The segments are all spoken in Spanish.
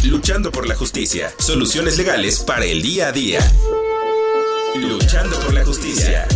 Luchando por la justicia. Soluciones legales para el día a día. Luchando por la justicia.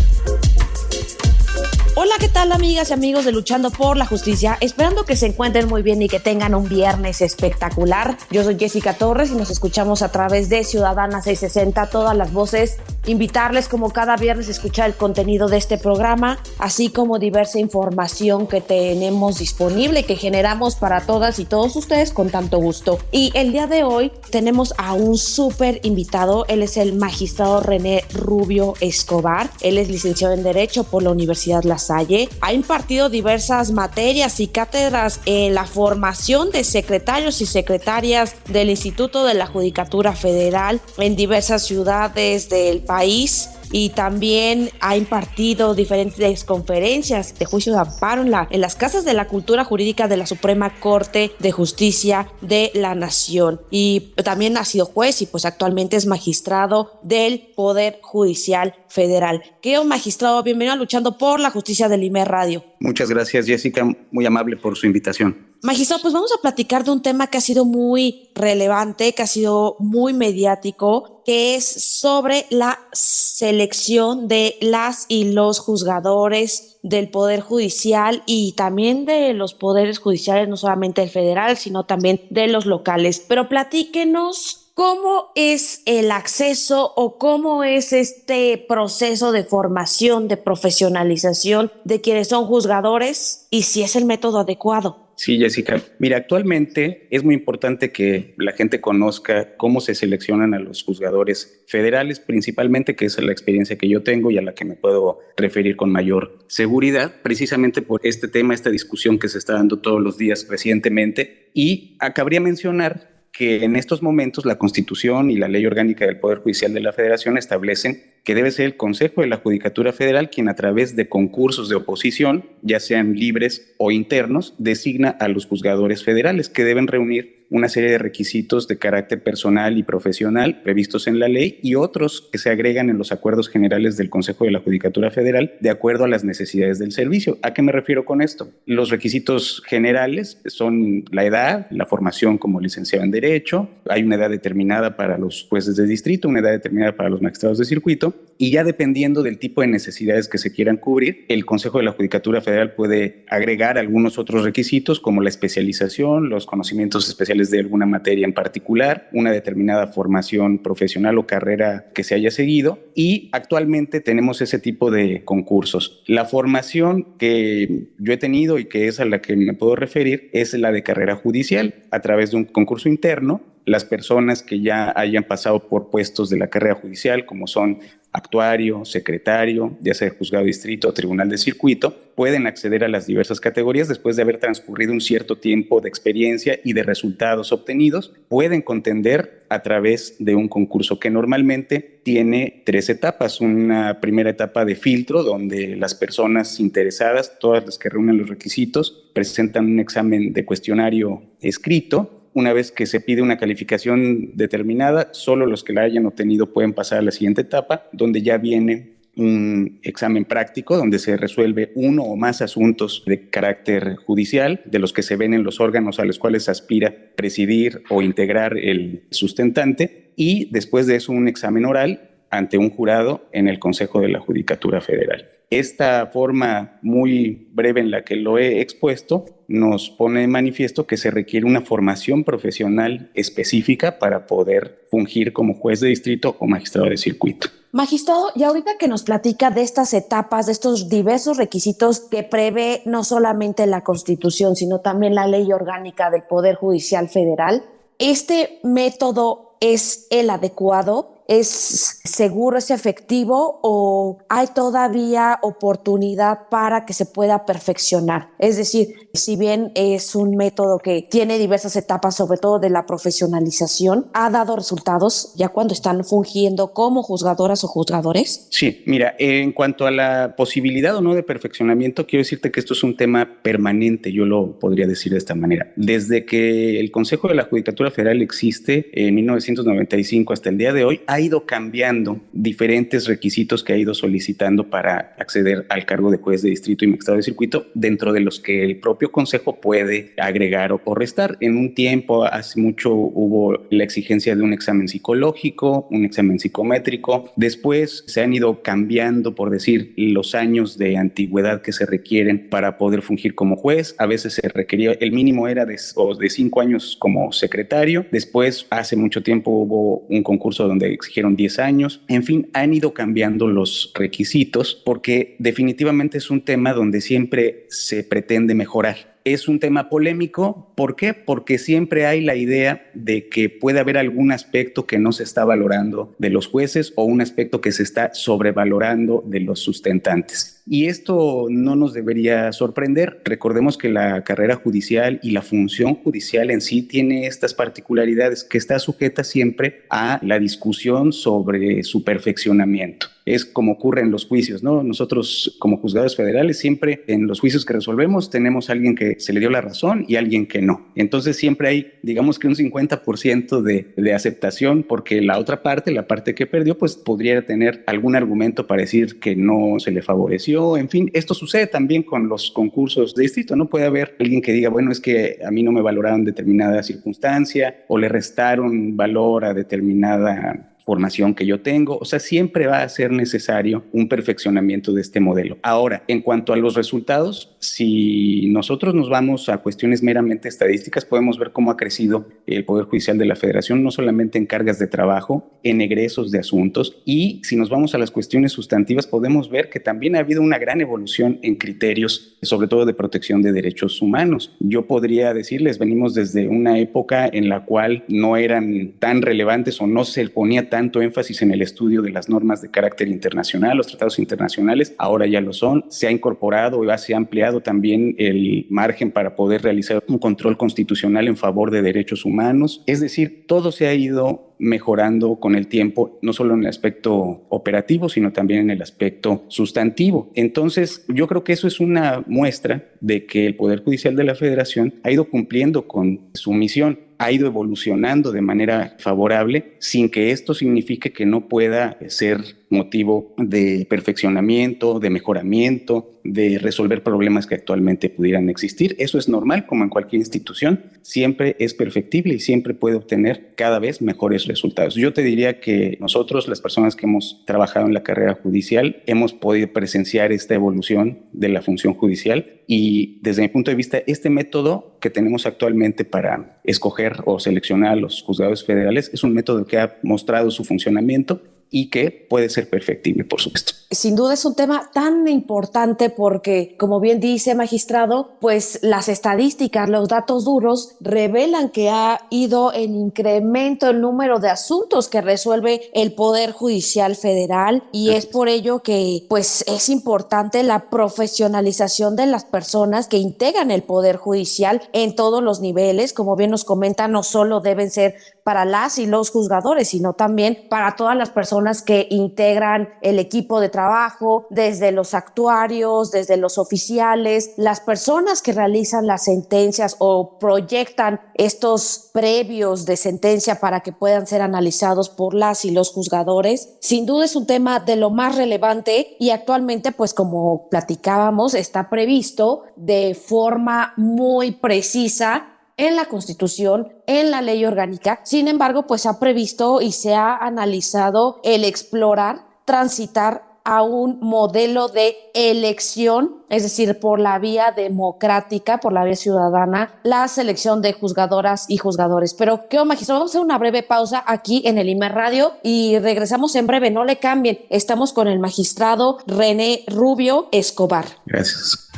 Hola, ¿qué tal, amigas y amigos de Luchando por la Justicia? Esperando que se encuentren muy bien y que tengan un viernes espectacular. Yo soy Jessica Torres y nos escuchamos a través de Ciudadana 660, todas las voces. Invitarles como cada viernes a escuchar el contenido de este programa, así como diversa información que tenemos disponible, que generamos para todas y todos ustedes con tanto gusto. Y el día de hoy tenemos a un súper invitado. Él es el magistrado René Rubio Escobar. Él es licenciado en Derecho por la Universidad La Salle. Ha impartido diversas materias y cátedras en la formación de secretarios y secretarias del Instituto de la Judicatura Federal en diversas ciudades del país, y también ha impartido diferentes conferencias de juicio de amparo en las casas de la cultura jurídica de la Suprema Corte de Justicia de la Nación, y también ha sido juez y pues actualmente es magistrado del Poder Judicial Federal. Querido magistrado, bienvenido a Luchando por la Justicia del IMER Radio. Muchas gracias, Jessica, muy amable por su invitación. Magistrado, pues vamos a platicar de un tema que ha sido muy relevante, que ha sido muy mediático, que es sobre la selección de las y los juzgadores del Poder Judicial y también de los poderes judiciales, no solamente el federal, sino también de los locales. Pero platíquenos cómo es el acceso o cómo es este proceso de formación, de profesionalización de quienes son juzgadores y si es el método adecuado. Sí, Jessica. Mira, actualmente es muy importante que la gente conozca cómo se seleccionan a los juzgadores federales, principalmente, que es la experiencia que yo tengo y a la que me puedo referir con mayor seguridad, precisamente por este tema, esta discusión que se está dando todos los días recientemente. Y cabría mencionar que en estos momentos la Constitución y la Ley Orgánica del Poder Judicial de la Federación establecen que debe ser el Consejo de la Judicatura Federal quien, a través de concursos de oposición, ya sean libres o internos, designa a los juzgadores federales, que deben reunir una serie de requisitos de carácter personal y profesional previstos en la ley y otros que se agregan en los acuerdos generales del Consejo de la Judicatura Federal de acuerdo a las necesidades del servicio. ¿A qué me refiero con esto? Los requisitos generales son la edad, la formación como licenciado en Derecho, hay una edad determinada para los jueces de distrito, una edad determinada para los magistrados de circuito, y ya dependiendo del tipo de necesidades que se quieran cubrir, el Consejo de la Judicatura Federal puede agregar algunos otros requisitos como la especialización, los conocimientos especiales de alguna materia en particular, una determinada formación profesional o carrera que se haya seguido, y actualmente tenemos ese tipo de concursos. La formación que yo he tenido y que es a la que me puedo referir es la de carrera judicial a través de un concurso interno. Las personas que ya hayan pasado por puestos de la carrera judicial, como son actuario, secretario, ya sea de juzgado de distrito o tribunal de circuito, pueden acceder a las diversas categorías después de haber transcurrido un cierto tiempo de experiencia y de resultados obtenidos. Pueden contender a través de un concurso que normalmente tiene 3 etapas. Una primera etapa de filtro, donde las personas interesadas, todas las que reúnen los requisitos, presentan un examen de cuestionario escrito. Una vez que se pide una calificación determinada, solo los que la hayan obtenido pueden pasar a la siguiente etapa, donde ya viene un examen práctico, donde se resuelve uno o más asuntos de carácter judicial, de los que se ven en los órganos a los cuales aspira presidir o integrar el sustentante, y después de eso un examen oral ante un jurado en el Consejo de la Judicatura Federal. Esta forma muy breve en la que lo he expuesto nos pone de manifiesto que se requiere una formación profesional específica para poder fungir como juez de distrito o magistrado de circuito. Magistrado, y ahorita que nos platica de estas etapas, de estos diversos requisitos que prevé no solamente la Constitución, sino también la Ley Orgánica del Poder Judicial Federal, ¿este método es el adecuado? ¿Es seguro, es efectivo o hay todavía oportunidad para que se pueda perfeccionar? Es decir, si bien es un método que tiene diversas etapas, sobre todo de la profesionalización, ¿ha dado resultados ya cuando están fungiendo como juzgadoras o juzgadores? Sí, mira, en cuanto a la posibilidad o no de perfeccionamiento, quiero decirte que esto es un tema permanente, yo lo podría decir de esta manera. Desde que el Consejo de la Judicatura Federal existe en 1995 hasta el día de hoy, ha ido cambiando diferentes requisitos que ha ido solicitando para acceder al cargo de juez de distrito y magistrado de circuito, dentro de los que el propio consejo puede agregar o restar. En un tiempo, hace mucho, hubo la exigencia de un examen psicológico, un examen psicométrico. Después se han ido cambiando, por decir, los años de antigüedad que se requieren para poder fungir como juez. A veces se requería, el mínimo era de 5 años como secretario. Después, hace mucho tiempo, hubo un concurso donde exigieron 10 años. En fin, han ido cambiando los requisitos porque definitivamente es un tema donde siempre se pretende mejorar. Es un tema polémico. ¿Por qué? Porque siempre hay la idea de que puede haber algún aspecto que no se está valorando de los jueces o un aspecto que se está sobrevalorando de los sustentantes. Y esto no nos debería sorprender. Recordemos que la carrera judicial y la función judicial en sí tiene estas particularidades, que está sujeta siempre a la discusión sobre su perfeccionamiento. Es como ocurre en los juicios, ¿no? Nosotros como juzgados federales siempre en los juicios que resolvemos tenemos a alguien que se le dio la razón y alguien que no. Entonces siempre hay, digamos que un 50% de aceptación, porque la otra parte, la parte que perdió, pues podría tener algún argumento para decir que no se le favoreció. En fin, esto sucede también con los concursos de distrito. No puede haber alguien que diga, bueno, es que a mí no me valoraron determinada circunstancia o le restaron valor a determinada formación que yo tengo. O sea, siempre va a ser necesario un perfeccionamiento de este modelo. Ahora, en cuanto a los resultados, si nosotros nos vamos a cuestiones meramente estadísticas, podemos ver cómo ha crecido el Poder Judicial de la Federación, no solamente en cargas de trabajo, en egresos de asuntos, y si nos vamos a las cuestiones sustantivas, podemos ver que también ha habido una gran evolución en criterios, sobre todo de protección de derechos humanos. Yo podría decirles, venimos desde una época en la cual no eran tan relevantes o no se ponía tanto énfasis en el estudio de las normas de carácter internacional, los tratados internacionales. Ahora ya lo son. Se ha incorporado y se ha ampliado también el margen para poder realizar un control constitucional en favor de derechos humanos. Es decir, todo se ha ido mejorando con el tiempo, no solo en el aspecto operativo, sino también en el aspecto sustantivo. Entonces, yo creo que eso es una muestra de que el Poder Judicial de la Federación ha ido cumpliendo con su misión, ha ido evolucionando de manera favorable, sin que esto signifique que no pueda ser motivo de perfeccionamiento, de mejoramiento, de resolver problemas que actualmente pudieran existir. Eso es normal, como en cualquier institución, siempre es perfectible y siempre puede obtener cada vez mejores resultados. Yo te diría que nosotros, las personas que hemos trabajado en la carrera judicial, hemos podido presenciar esta evolución de la función judicial y desde mi punto de vista, este método que tenemos actualmente para escoger o seleccionar a los juzgados federales es un método que ha mostrado su funcionamiento y que puede ser perfectible, por supuesto. Sin duda es un tema tan importante porque, como bien dice, magistrado, pues las estadísticas, los datos duros revelan que ha ido en incremento el número de asuntos que resuelve el Poder Judicial Federal y es por ello que pues es importante la profesionalización de las personas que integran el Poder Judicial en todos los niveles. Como bien nos comenta, no solo deben ser para las y los juzgadores, sino también para todas las personas que integran el equipo de trabajo, desde los actuarios, desde los oficiales, las personas que realizan las sentencias o proyectan estos previos de sentencia para que puedan ser analizados por las y los juzgadores. Sin duda es un tema de lo más relevante y actualmente, pues como platicábamos, está previsto de forma muy precisa en la Constitución, en la ley orgánica. Sin embargo, pues ha previsto y se ha analizado el explorar, transitar a un modelo de elección, es decir, por la vía democrática, por la vía ciudadana, la selección de juzgadoras y juzgadores. Pero, ¿qué, magistrado? Vamos a hacer una breve pausa aquí en el IMER Radio y regresamos en breve. No le cambien. Estamos con el magistrado René Rubio Escobar. Gracias.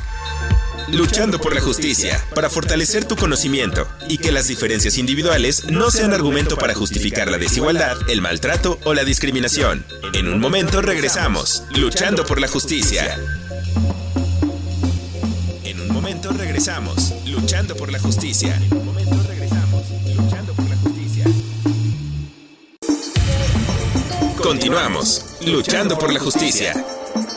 Luchando por la justicia, para fortalecer tu conocimiento y que las diferencias individuales no sean argumento para justificar la desigualdad, el maltrato o la discriminación. En un momento regresamos, Luchando por la justicia. En un momento regresamos, Luchando por la justicia. En un momento regresamos, Luchando por la justicia. Continuamos, Luchando por la justicia.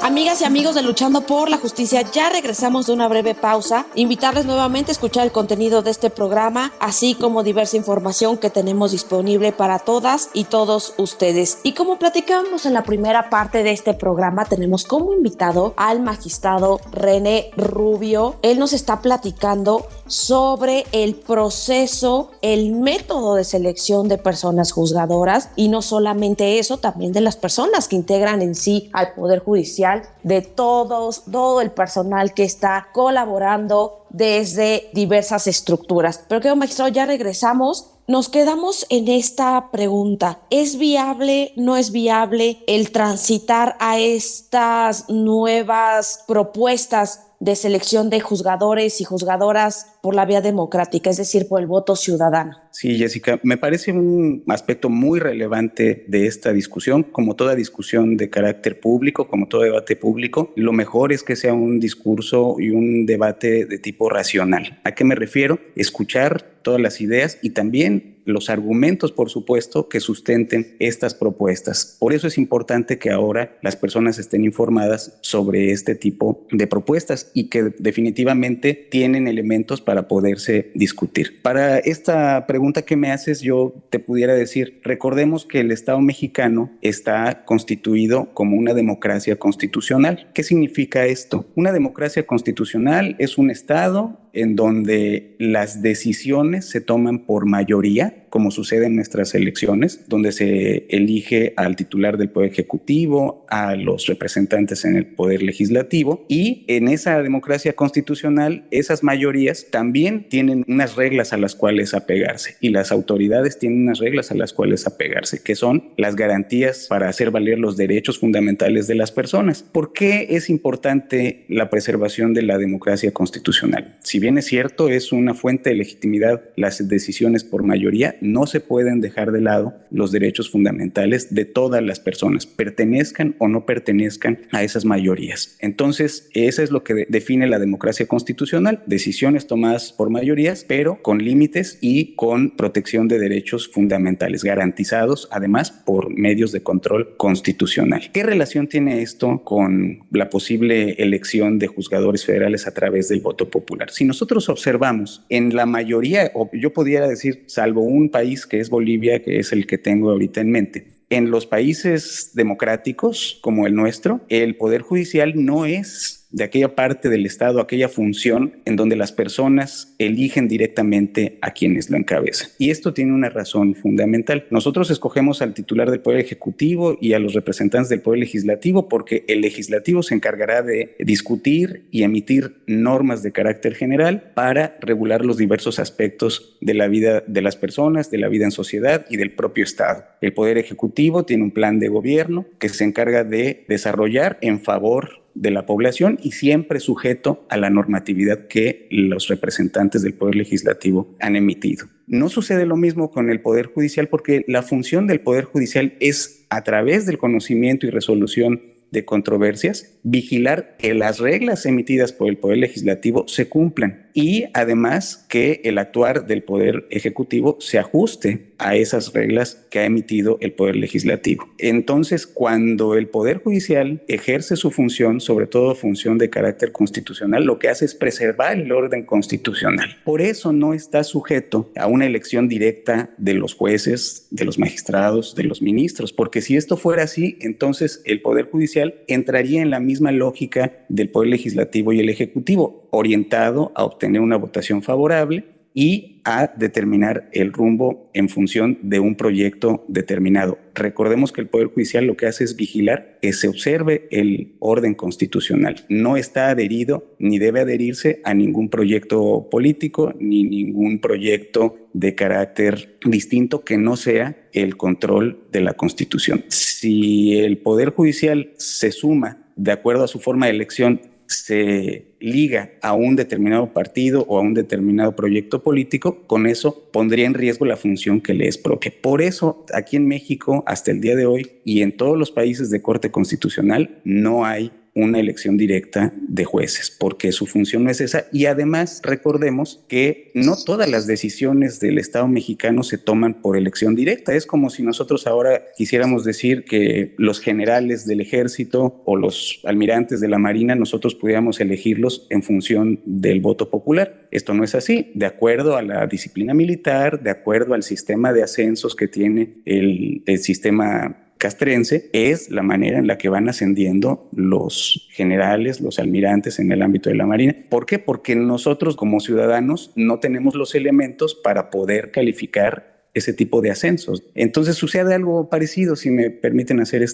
Amigas y amigos de Luchando por la Justicia, ya regresamos de una breve pausa. Invitarles nuevamente a escuchar el contenido de este programa, así como diversa información que tenemos disponible para todas y todos ustedes. Y como platicábamos en la primera parte de este programa, tenemos como invitado al magistrado René Rubio. Él nos está platicando sobre el proceso, el método de selección de personas juzgadoras, y no solamente eso, también de las personas que integran en sí al Poder Judicial, de todo el personal que está colaborando desde diversas estructuras. Pero querido magistrado, ya regresamos. Nos quedamos en esta pregunta. ¿Es viable, no es viable el transitar a estas nuevas propuestas de selección de juzgadores y juzgadoras por la vía democrática, es decir, por el voto ciudadano? Sí, Jessica, me parece un aspecto muy relevante de esta discusión. Como toda discusión de carácter público, como todo debate público, lo mejor es que sea un discurso y un debate de tipo racional. ¿A qué me refiero? Escuchar todas las ideas y también los argumentos, por supuesto, que sustenten estas propuestas. Por eso es importante que ahora las personas estén informadas sobre este tipo de propuestas y que definitivamente tienen elementos para poderse discutir. Para esta pregunta que me haces, yo te pudiera decir, recordemos que el Estado mexicano está constituido como una democracia constitucional. ¿Qué significa esto? Una democracia constitucional es un Estado en donde las decisiones se toman por mayoría, como sucede en nuestras elecciones, donde se elige al titular del Poder Ejecutivo, a los representantes en el Poder Legislativo, y en esa democracia constitucional, esas mayorías también tienen unas reglas a las cuales apegarse, y las autoridades tienen unas reglas a las cuales apegarse, que son las garantías para hacer valer los derechos fundamentales de las personas. ¿Por qué es importante la preservación de la democracia constitucional? Si bien es cierto, es una fuente de legitimidad las decisiones por mayoría, no se pueden dejar de lado los derechos fundamentales de todas las personas, pertenezcan o no pertenezcan a esas mayorías. Entonces, eso es lo que define la democracia constitucional, decisiones tomadas por mayorías, pero con límites y con protección de derechos fundamentales, garantizados además por medios de control constitucional. ¿Qué relación tiene esto con la posible elección de juzgadores federales a través del voto popular? Si nosotros observamos en la mayoría, o yo pudiera decir, salvo un país que es Bolivia, que es el que tengo ahorita en mente, en los países democráticos como el nuestro, el Poder Judicial no es de aquella parte del Estado, aquella función en donde las personas eligen directamente a quienes lo encabezan. Y esto tiene una razón fundamental. Nosotros escogemos al titular del Poder Ejecutivo y a los representantes del Poder Legislativo porque el Legislativo se encargará de discutir y emitir normas de carácter general para regular los diversos aspectos de la vida de las personas, de la vida en sociedad y del propio Estado. El Poder Ejecutivo tiene un plan de gobierno que se encarga de desarrollar en favor de la población y siempre sujeto a la normatividad que los representantes del Poder Legislativo han emitido. No sucede lo mismo con el Poder Judicial porque la función del Poder Judicial es, a través del conocimiento y resolución de controversias, vigilar que las reglas emitidas por el Poder Legislativo se cumplan y además que el actuar del Poder Ejecutivo se ajuste a esas reglas que ha emitido el Poder Legislativo. Entonces, cuando el Poder Judicial ejerce su función, sobre todo función de carácter constitucional, lo que hace es preservar el orden constitucional. Por eso no está sujeto a una elección directa de los jueces, de los magistrados, de los ministros, porque si esto fuera así, entonces el Poder Judicial entraría en la misma lógica del Poder Legislativo y el Ejecutivo, orientado a obtener una votación favorable y a determinar el rumbo en función de un proyecto determinado. Recordemos que el Poder Judicial lo que hace es vigilar que se observe el orden constitucional. No está adherido ni debe adherirse a ningún proyecto político ni ningún proyecto de carácter distinto que no sea el control de la Constitución. Si el Poder Judicial se suma de acuerdo a su forma de elección, se liga a un determinado partido o a un determinado proyecto político, con eso pondría en riesgo la función que le es propia. Por eso, aquí en México, hasta el día de hoy, y en todos los países de corte constitucional, no hay una elección directa de jueces, porque su función no es esa. Y además recordemos que no todas las decisiones del Estado mexicano se toman por elección directa. Es como si nosotros ahora quisiéramos decir que los generales del ejército o los almirantes de la marina nosotros pudiéramos elegirlos en función del voto popular. Esto no es así. De acuerdo a la disciplina militar, de acuerdo al sistema de ascensos que tiene el sistema castrense, es la manera en la que van ascendiendo los generales, los almirantes en el ámbito de la Marina. ¿Por qué? Porque nosotros como ciudadanos no tenemos los elementos para poder calificar ese tipo de ascensos. Entonces sucede algo parecido, si me permiten hacer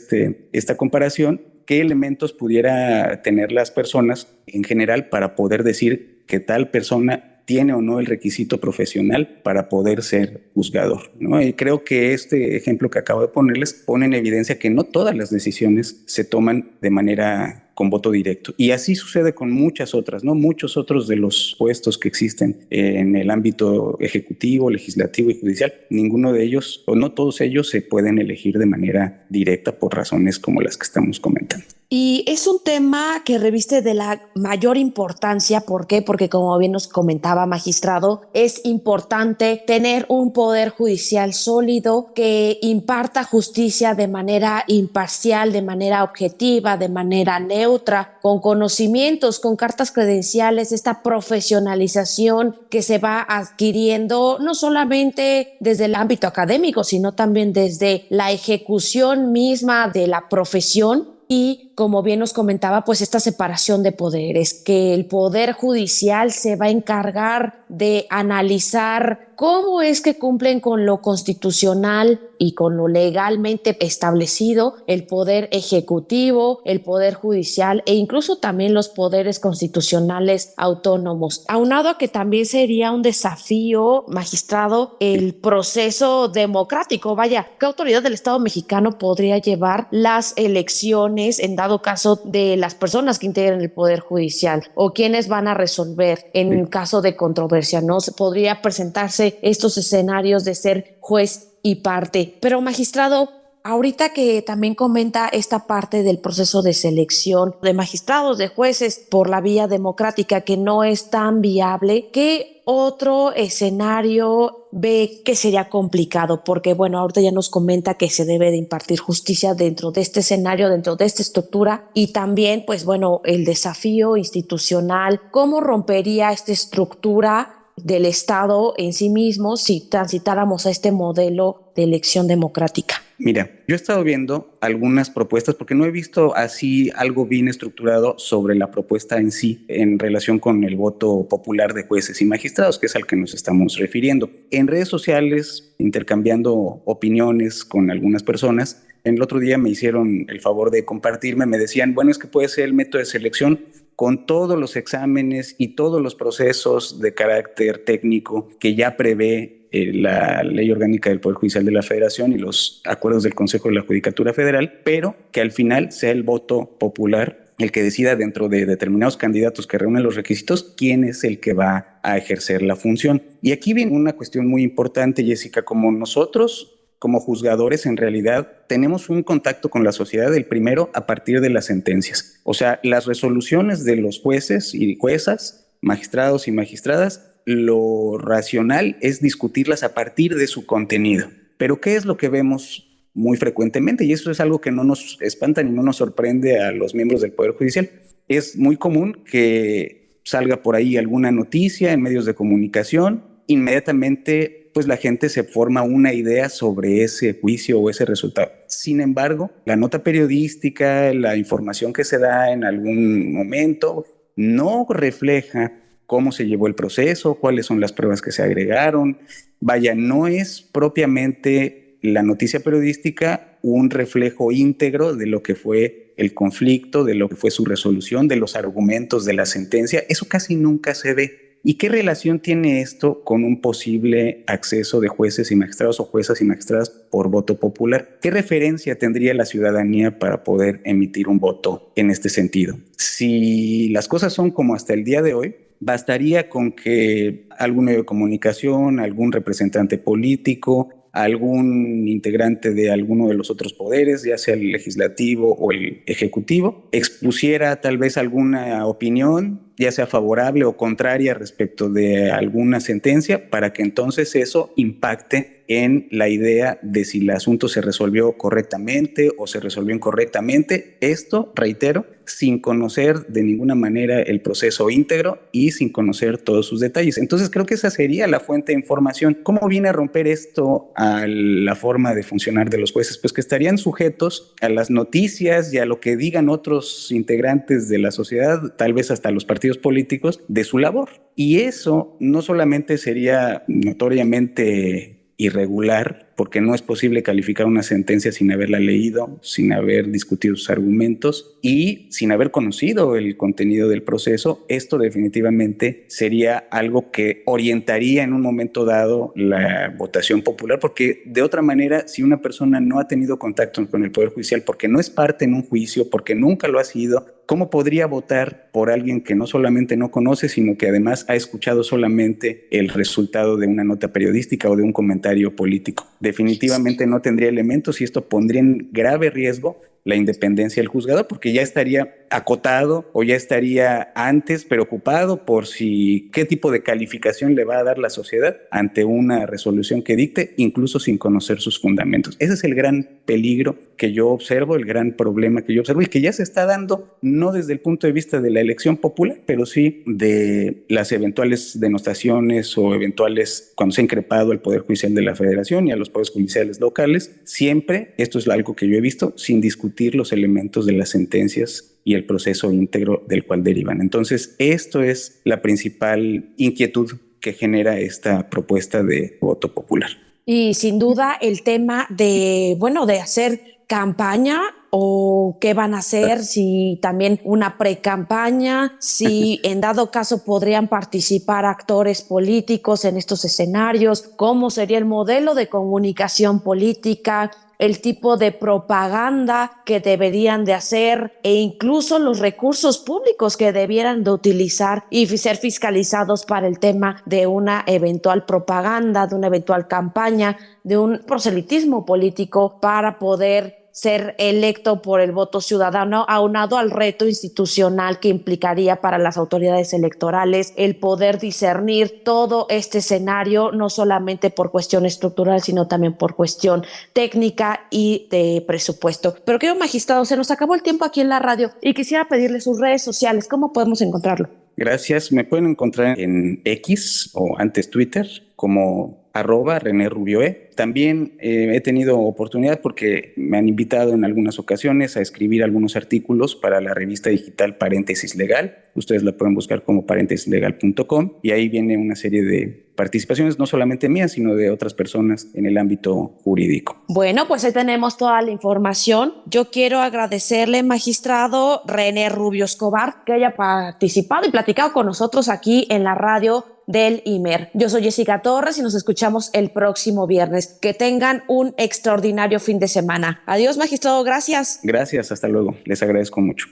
esta comparación. ¿Qué elementos pudiera tener las personas en general para poder decir que tal persona tiene o no el requisito profesional para poder ser juzgador, ¿no? Y creo que este ejemplo que acabo de ponerles pone en evidencia que no todas las decisiones se toman de manera con voto directo. Y así sucede con muchas otras, ¿no? Muchos otros de los puestos que existen en el ámbito ejecutivo, legislativo y judicial, ninguno de ellos, o no todos ellos, se pueden elegir de manera directa por razones como las que estamos comentando. Y es un tema que reviste de la mayor importancia. ¿Por qué? Porque, como bien nos comentaba, magistrado, es importante tener un poder judicial sólido que imparta justicia de manera imparcial, de manera objetiva, de manera neutra, con conocimientos, con cartas credenciales, esta profesionalización que se va adquiriendo no solamente desde el ámbito académico, sino también desde la ejecución misma de la profesión. Y como bien nos comentaba, pues esta separación de poderes, que el poder judicial se va a encargar de analizar cómo es que cumplen con lo constitucional y con lo legalmente establecido el poder ejecutivo, el poder judicial e incluso también los poderes constitucionales autónomos. Aunado a que también sería un desafío, magistrado, el proceso democrático. Vaya, ¿qué autoridad del Estado mexicano podría llevar las elecciones en dado caso de las personas que integran el poder judicial o quiénes van a resolver en caso de controversia? ¿No? Se podría presentarse estos escenarios de ser juez y parte. Pero, magistrado, ahorita que también comenta esta parte del proceso de selección de magistrados, de jueces por la vía democrática que no es tan viable, ¿qué otro escenario ve que sería complicado? Porque, bueno, ahorita ya nos comenta que se debe de impartir justicia dentro de este escenario, dentro de esta estructura, y también, pues bueno, el desafío institucional, ¿cómo rompería esta estructura del Estado en sí mismo si transitáramos a este modelo de elección democrática? Mira, yo he estado viendo algunas propuestas porque no he visto así algo bien estructurado sobre la propuesta en sí en relación con el voto popular de jueces y magistrados, que es al que nos estamos refiriendo. En redes sociales, intercambiando opiniones con algunas personas, el otro día me hicieron el favor de compartirme, me decían, bueno, es que puede ser el método de selección con todos los exámenes y todos los procesos de carácter técnico que ya prevé la Ley Orgánica del Poder Judicial de la Federación y los acuerdos del Consejo de la Judicatura Federal, pero que al final sea el voto popular el que decida dentro de determinados candidatos que reúnen los requisitos quién es el que va a ejercer la función. Y aquí viene una cuestión muy importante, Jessica, como nosotros como juzgadores en realidad tenemos un contacto con la sociedad del primero a partir de las sentencias. O sea, las resoluciones de los jueces y juezas, magistrados y magistradas, lo racional es discutirlas a partir de su contenido. Pero ¿qué es lo que vemos muy frecuentemente? Y eso es algo que no nos espanta ni no nos sorprende a los miembros del Poder Judicial. Es muy común que salga por ahí alguna noticia en medios de comunicación, inmediatamente pues la gente se forma una idea sobre ese juicio o ese resultado. Sin embargo, la nota periodística, la información que se da en algún momento, no refleja cómo se llevó el proceso, cuáles son las pruebas que se agregaron. Vaya, no es propiamente la noticia periodística un reflejo íntegro de lo que fue el conflicto, de lo que fue su resolución, de los argumentos de la sentencia. Eso casi nunca se ve. ¿Y qué relación tiene esto con un posible acceso de jueces y magistrados o juezas y magistradas por voto popular? ¿Qué referencia tendría la ciudadanía para poder emitir un voto en este sentido? Si las cosas son como hasta el día de hoy, bastaría con que algún medio de comunicación, algún representante político, a algún integrante de alguno de los otros poderes, ya sea el legislativo o el ejecutivo, expusiera tal vez alguna opinión, ya sea favorable o contraria respecto de alguna sentencia, para que entonces eso impacte en la idea de si el asunto se resolvió correctamente o se resolvió incorrectamente. Esto, reitero, sin conocer de ninguna manera el proceso íntegro y sin conocer todos sus detalles. Entonces creo que esa sería la fuente de información. ¿Cómo viene a romper esto a la forma de funcionar de los jueces? Pues que estarían sujetos a las noticias y a lo que digan otros integrantes de la sociedad, tal vez hasta los partidos políticos, de su labor. Y eso no solamente sería notoriamente irregular, porque no es posible calificar una sentencia sin haberla leído, sin haber discutido sus argumentos y sin haber conocido el contenido del proceso. Esto definitivamente sería algo que orientaría en un momento dado la votación popular, porque de otra manera, si una persona no ha tenido contacto con el Poder Judicial, porque no es parte en un juicio, porque nunca lo ha sido, ¿cómo podría votar por alguien que no solamente no conoce, sino que además ha escuchado solamente el resultado de una nota periodística o de un comentario político? Definitivamente no tendría elementos y esto pondría en grave riesgo la independencia del juzgador, porque ya estaría acotado o ya estaría antes preocupado por si qué tipo de calificación le va a dar la sociedad ante una resolución que dicte, incluso sin conocer sus fundamentos. Ese es el gran peligro que yo observo, el gran problema que yo observo y que ya se está dando no desde el punto de vista de la elección popular, pero sí de las eventuales denostaciones o eventuales cuando se ha increpado al Poder Judicial de la Federación y a los poderes judiciales locales. Siempre, esto es algo que yo he visto, sin discutir los elementos de las sentencias y el proceso íntegro del cual derivan. Entonces, esto es la principal inquietud que genera esta propuesta de voto popular. Y sin duda el tema de hacer campaña o qué van a hacer, si también una pre-campaña, si en dado caso podrían participar actores políticos en estos escenarios, cómo sería el modelo de comunicación política, el tipo de propaganda que deberían de hacer e incluso los recursos públicos que debieran de utilizar y ser fiscalizados para el tema de una eventual propaganda, de una eventual campaña, de un proselitismo político para poder ser electo por el voto ciudadano, aunado al reto institucional que implicaría para las autoridades electorales el poder discernir todo este escenario, no solamente por cuestión estructural, sino también por cuestión técnica y de presupuesto. Pero querido magistrado, se nos acabó el tiempo aquí en la radio y quisiera pedirle sus redes sociales. ¿Cómo podemos encontrarlo? Gracias. Me pueden encontrar en X o antes Twitter como @René Rubioe. También he tenido oportunidad porque me han invitado en algunas ocasiones a escribir algunos artículos para la revista digital Paréntesis Legal. Ustedes la pueden buscar como paréntesislegal.com y ahí viene una serie de participaciones, no solamente mías, sino de otras personas en el ámbito jurídico. Bueno, pues ahí tenemos toda la información. Yo quiero agradecerle, magistrado René Rubio Escobar, que haya participado y platicado con nosotros aquí en la radio del IMER. Yo soy Jessica Torres y nos escuchamos el próximo viernes. Que tengan un extraordinario fin de semana. Adiós, magistrado, gracias. Gracias, hasta luego. Les agradezco mucho.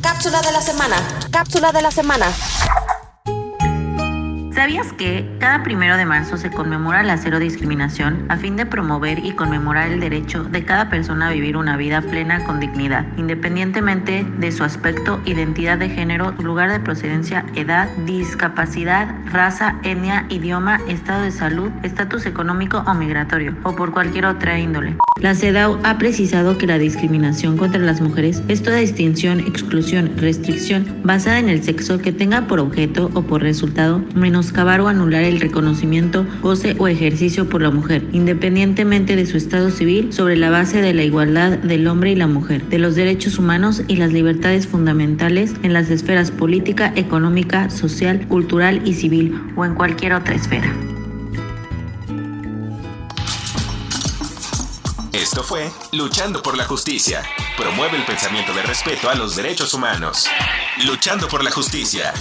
Cápsula de la semana. Cápsula de la semana. ¿Sabías que cada 1 de marzo se conmemora la cero discriminación a fin de promover y conmemorar el derecho de cada persona a vivir una vida plena con dignidad, independientemente de su aspecto, identidad de género, lugar de procedencia, edad, discapacidad, raza, etnia, idioma, estado de salud, estatus económico o migratorio, o por cualquier otra índole? La CEDAW ha precisado que la discriminación contra las mujeres es toda distinción, exclusión, restricción basada en el sexo que tenga por objeto o por resultado menoscabar o anular el reconocimiento, goce o ejercicio por la mujer, independientemente de su estado civil, sobre la base de la igualdad del hombre y la mujer, de los derechos humanos y las libertades fundamentales en las esferas política, económica, social, cultural y civil o en cualquier otra esfera. Esto fue Luchando por la Justicia. Promueve el pensamiento de respeto a los derechos humanos. Luchando por la Justicia.